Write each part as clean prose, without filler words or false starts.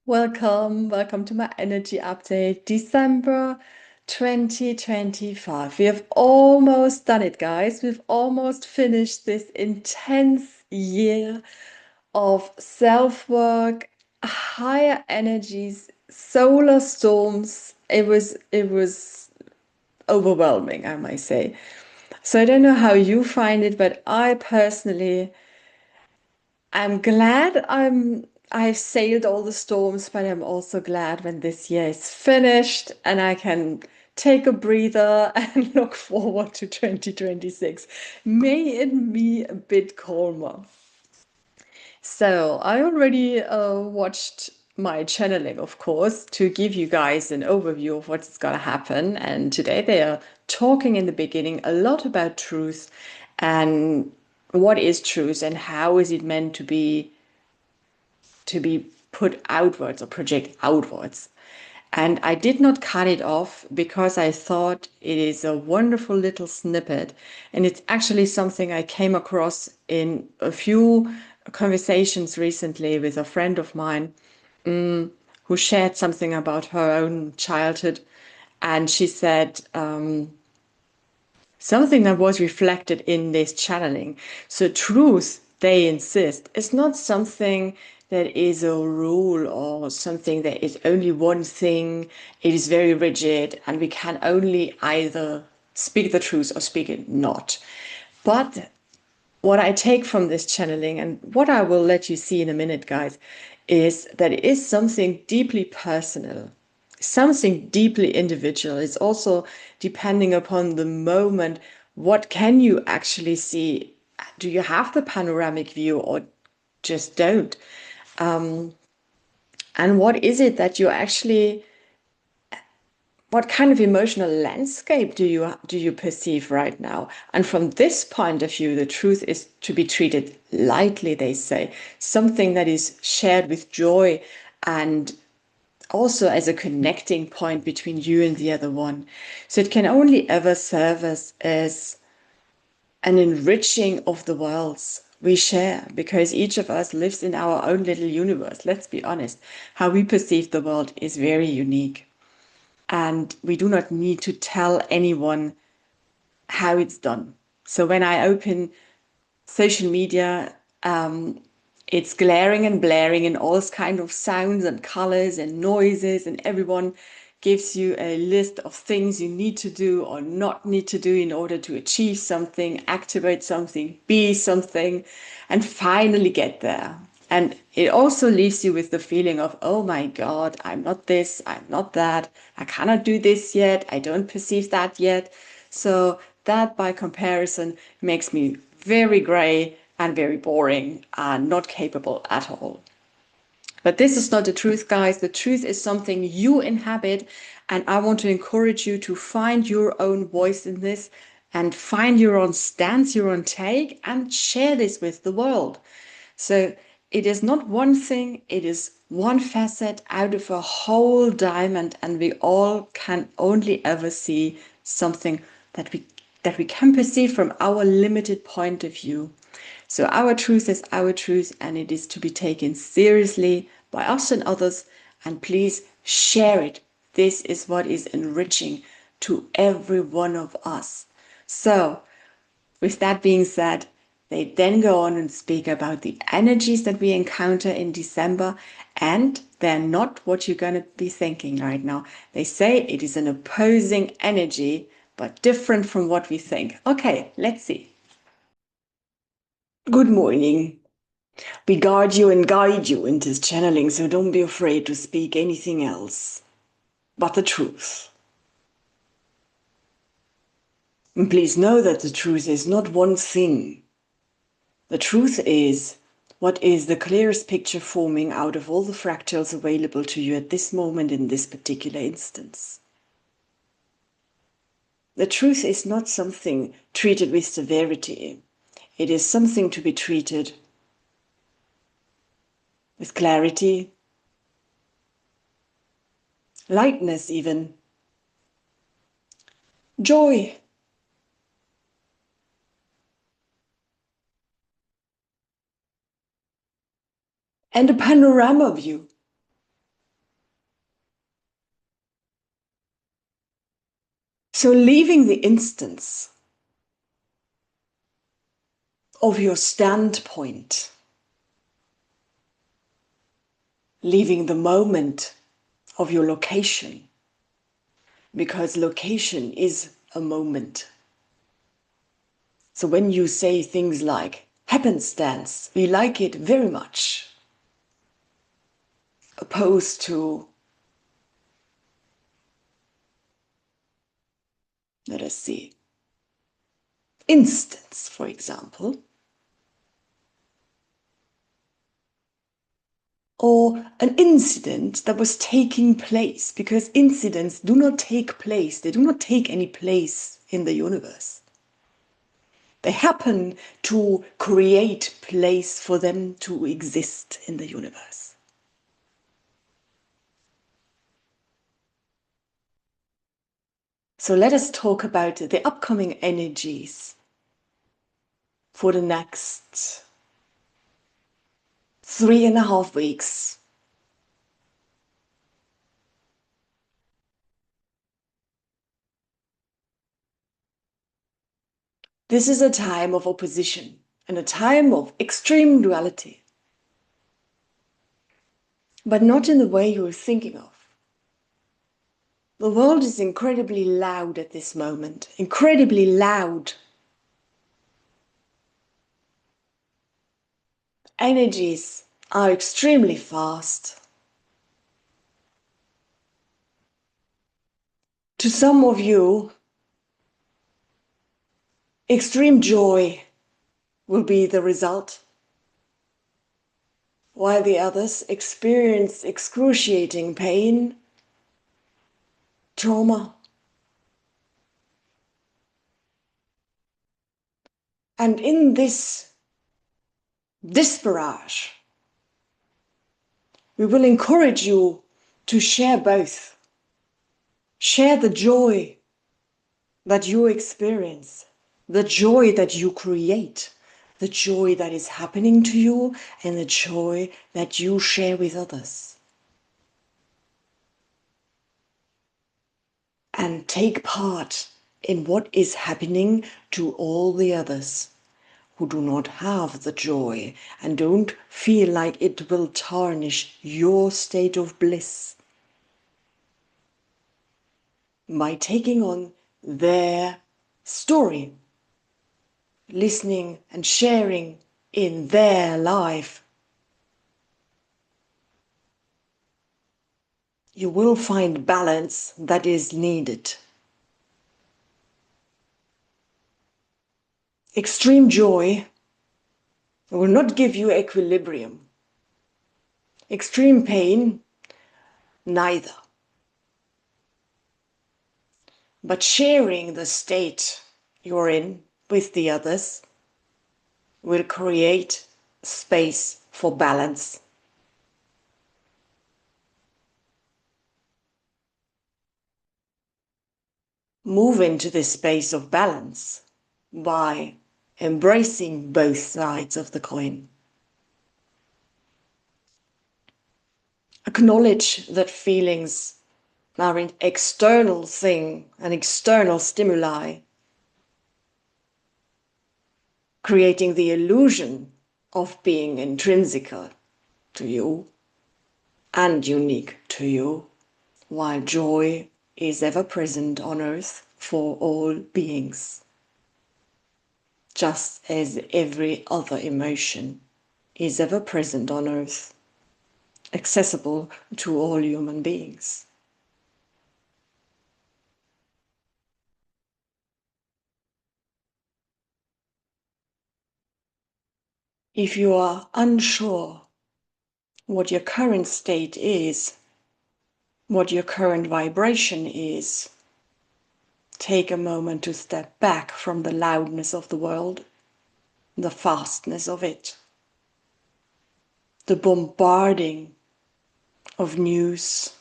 Welcome to my energy update, December 2025. We have almost done it, guys. We've almost finished this intense year of self-work, higher energies, solar storms. It was overwhelming, I might say. So I don't know how you find it, but I personally I'm glad I've sailed all the storms, but I'm also glad when this year is finished and I can take a breather and look forward to 2026. May it be a bit calmer. So I already watched my channeling, of course, to give you guys an overview of what's going to happen. And today they are talking in the beginning a lot about truth and what is truth and how is it meant to be put outwards or project outwards. And I did not cut it off because I thought it is a wonderful little snippet. And it's actually something I came across in a few conversations recently with a friend of mine who shared something about her own childhood. And she said something that was reflected in this channeling. So, truth, they insist, is not something that is a rule or something that is only one thing. It is very rigid, and we can only either speak the truth or speak it not. But what I take from this channeling, and what I will let you see in a minute, guys, is that it is something deeply personal, something deeply individual. It's also depending upon the moment. What can you actually see? Do you have the panoramic view or just don't? And what is it that you actually, what kind of emotional landscape do you perceive right now? And from this point of view, the truth is to be treated lightly, they say, something that is shared with joy and also as a connecting point between you and the other one. So it can only ever serve us as an enriching of the worlds we share, because each of us lives in our own little universe. Let's be honest, how we perceive the world is very unique. And we do not need to tell anyone how it's done. So when I open social media, it's glaring and blaring and all kind of sounds and colors and noises, and everyone gives you a list of things you need to do or not need to do in order to achieve something, activate something, be something, and finally get there. And it also leaves you with the feeling of, oh my God, I'm not this, I'm not that, I cannot do this yet, I don't perceive that yet. So that by comparison makes me very gray and very boring and not capable at all. But this is not the truth, guys. The truth is something you inhabit. And I want to encourage you to find your own voice in this and find your own stance, your own take, and share this with the world. So it is not one thing, it is one facet out of a whole diamond, and we all can only ever see something that we can perceive from our limited point of view. So our truth is our truth, and it is to be taken seriously by us and others. And please share it. This is what is enriching to every one of us. So, with that being said, they then go on and speak about the energies that we encounter in December, and they're not what you're going to be thinking right now. They say it is an opposing energy, but different from what we think. Okay, let's see. Good morning. We guard you and guide you in this channeling, so don't be afraid to speak anything else but the truth. And please know that the truth is not one thing. The truth is what is the clearest picture forming out of all the fractals available to you at this moment in this particular instance. The truth is not something treated with severity. It is something to be treated with clarity, lightness even, joy, and a panorama view. So leaving the instance of your standpoint, leaving the moment of your location, because location is a moment. So when you say things like happenstance, we like it very much, opposed to, let us see, instance, for example, or an incident that was taking place, because incidents do not take place, they do not take any place in the universe. They happen to create place for them to exist in the universe. So let us talk about the upcoming energies for the next 3.5 weeks. This is a time of opposition and a time of extreme duality, but not in the way you're thinking of. The world is incredibly loud at this moment, incredibly loud. Energies are extremely fast. To some of you, extreme joy will be the result, while the others experience excruciating pain, trauma. And in this disparage, we will encourage you to share both. Share the joy that you experience, the joy that you create, the joy that is happening to you, and the joy that you share with others. And take part in what is happening to all the others who do not have the joy and don't feel like it will tarnish your state of bliss by taking on their story, listening and sharing in their life. You will find balance that is needed. Extreme joy will not give you equilibrium. Extreme pain, neither. But sharing the state you're in with the others will create space for balance. Move into this space of balance by embracing both sides of the coin. Acknowledge that feelings are an external thing, an external stimuli, creating the illusion of being intrinsic to you and unique to you, while joy is ever present on earth for all beings, just as every other emotion is ever present on earth, accessible to all human beings. If you are unsure what your current state is, what your current vibration is, take a moment to step back from the loudness of the world, the fastness of it, the bombarding of news,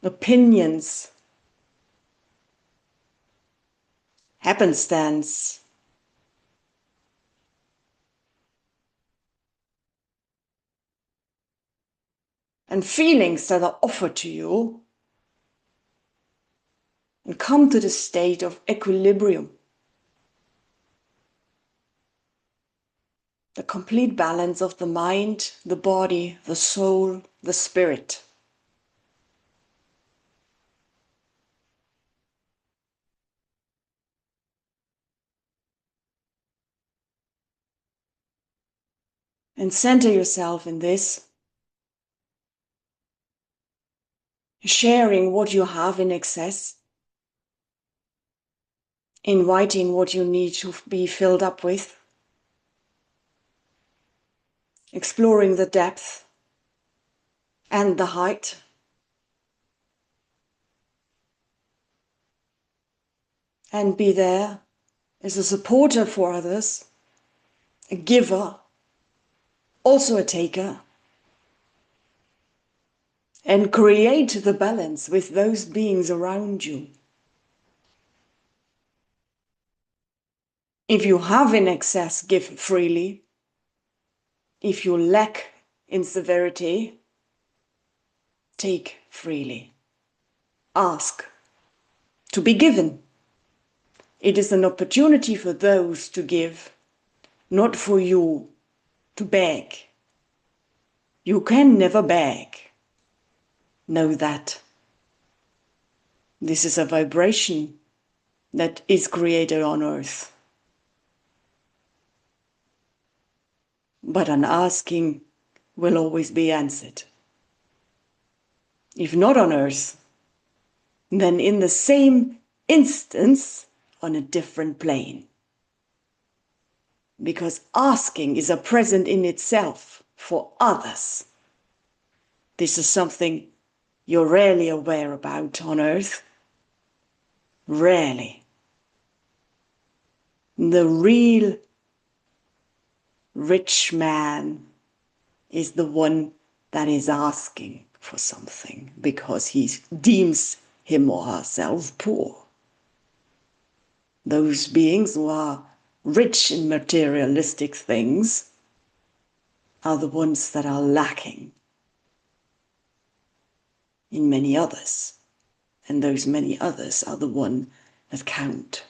opinions, happenstance, and feelings that are offered to you and come to the state of equilibrium, the complete balance of the mind, the body, the soul, the spirit. And center yourself in this, sharing what you have in excess, inviting what you need to be filled up with, exploring the depth and the height. And be there as a supporter for others, a giver, also a taker, and create the balance with those beings around you. If you have in excess, give freely. If you lack in severity, take freely. Ask to be given. It is an opportunity for those to give, not for you to beg. You can never beg. Know that. This is a vibration that is created on earth. But an asking will always be answered. If not on earth, then in the same instance on a different plane. Because asking is a present in itself for others. This is something you're rarely aware about on earth. Rarely. The real rich man is the one that is asking for something because he deems him or herself poor. Those beings who are rich in materialistic things are the ones that are lacking in many others. And those many others are the ones that count.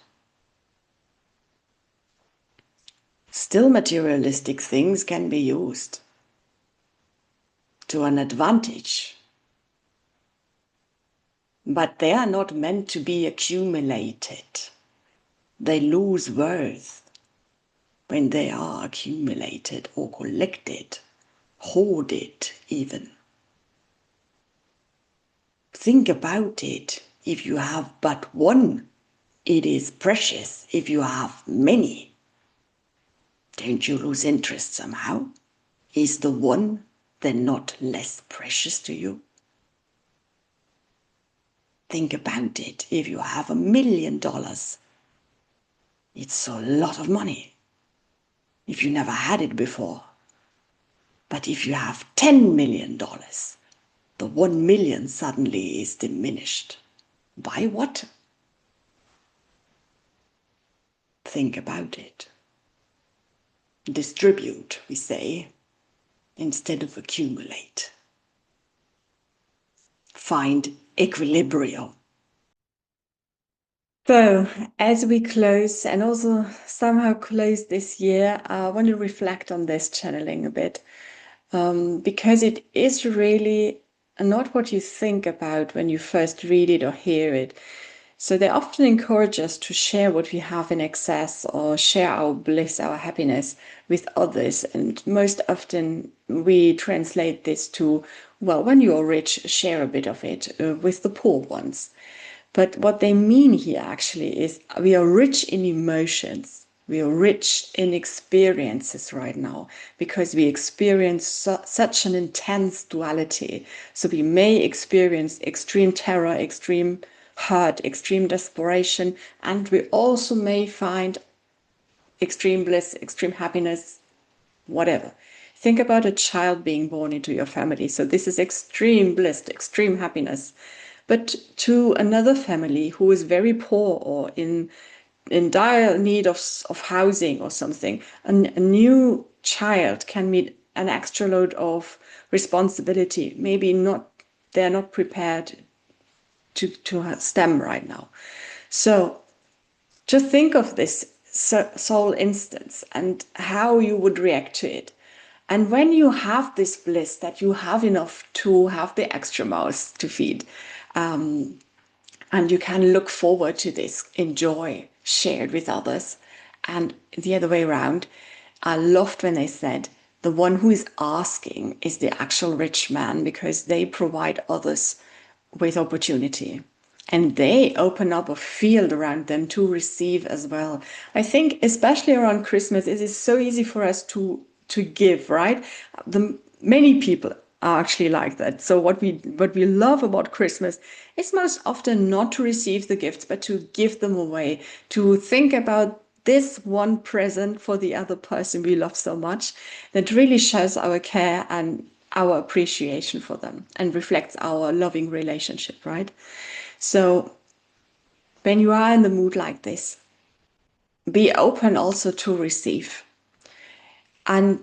Still, materialistic things can be used to an advantage, but they are not meant to be accumulated. They lose worth when they are accumulated or collected, hoarded even. Think about it. If you have but one, it is precious. If you have many, don't you lose interest somehow? Is the one then not less precious to you? Think about it. If you have $1 million, it's a lot of money if you never had it before. But if you have $10 million, the 1 million suddenly is diminished. By what? Think about it. Distribute, we say, instead of accumulate. Find equilibrium. So, as we close and also somehow close this year, I want to reflect on this channeling a bit, because it is really not what you think about when you first read it or hear it. So they often encourage us to share what we have in excess or share our bliss, our happiness with others. And most often we translate this to, well, when you are rich, share a bit of it with the poor ones. But what they mean here actually is we are rich in emotions. We are rich in experiences right now because we experience such an intense duality. So we may experience extreme terror, extreme hurt, extreme desperation, and we also may find extreme bliss, extreme happiness, whatever. Think about a child being born into your family. So this is extreme bliss, extreme happiness. But to another family who is very poor or in dire need of housing or something, a new child can meet an extra load of responsibility. Maybe not, they're not prepared to stem right now. So just think of this soul instance and how you would react to it. And when you have this bliss that you have enough to have the extra mouths to feed, and you can look forward to this enjoy shared with others. And the other way around, I loved when they said the one who is asking is the actual rich man because they provide others with opportunity and they open up a field around them to receive as well. I think especially around Christmas, it is so easy for us to give, right? The many people are actually like that. So what we love about Christmas is most often not to receive the gifts, but to give them away, to think about this one present for the other person we love so much that really shows our care and our appreciation for them and reflects our loving relationship, right? So when you are in the mood like this, be open also to receive. And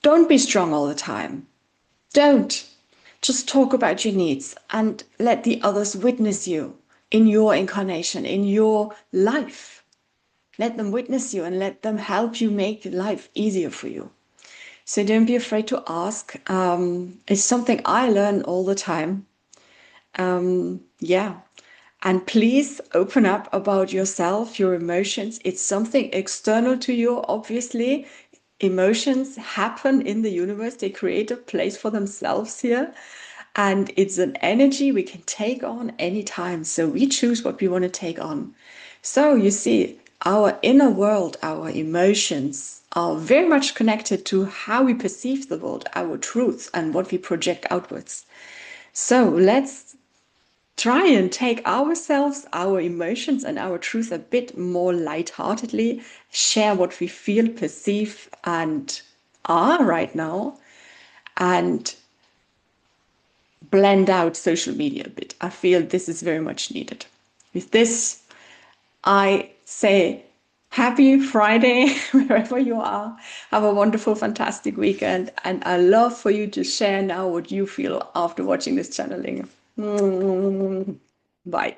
don't be strong all the time. Don't. Just talk about your needs and let the others witness you in your incarnation, in your life. Let them witness you and let them help you make life easier for you. So don't be afraid to ask. It's something I learn all the time. Yeah. And please open up about yourself, your emotions. It's something external to you, obviously. Emotions happen in the universe, they create a place for themselves here. And it's an energy we can take on anytime. So we choose what we want to take on. So you see, our inner world, our emotions are very much connected to how we perceive the world, our truth, and what we project outwards. So let's try and take ourselves, our emotions, and our truth a bit more lightheartedly, share what we feel, perceive, and are right now, and blend out social media a bit. I feel this is very much needed. With this, I say happy Friday, wherever you are. Have a wonderful, fantastic weekend. And I love for you to share now what you feel after watching this channeling. Bye.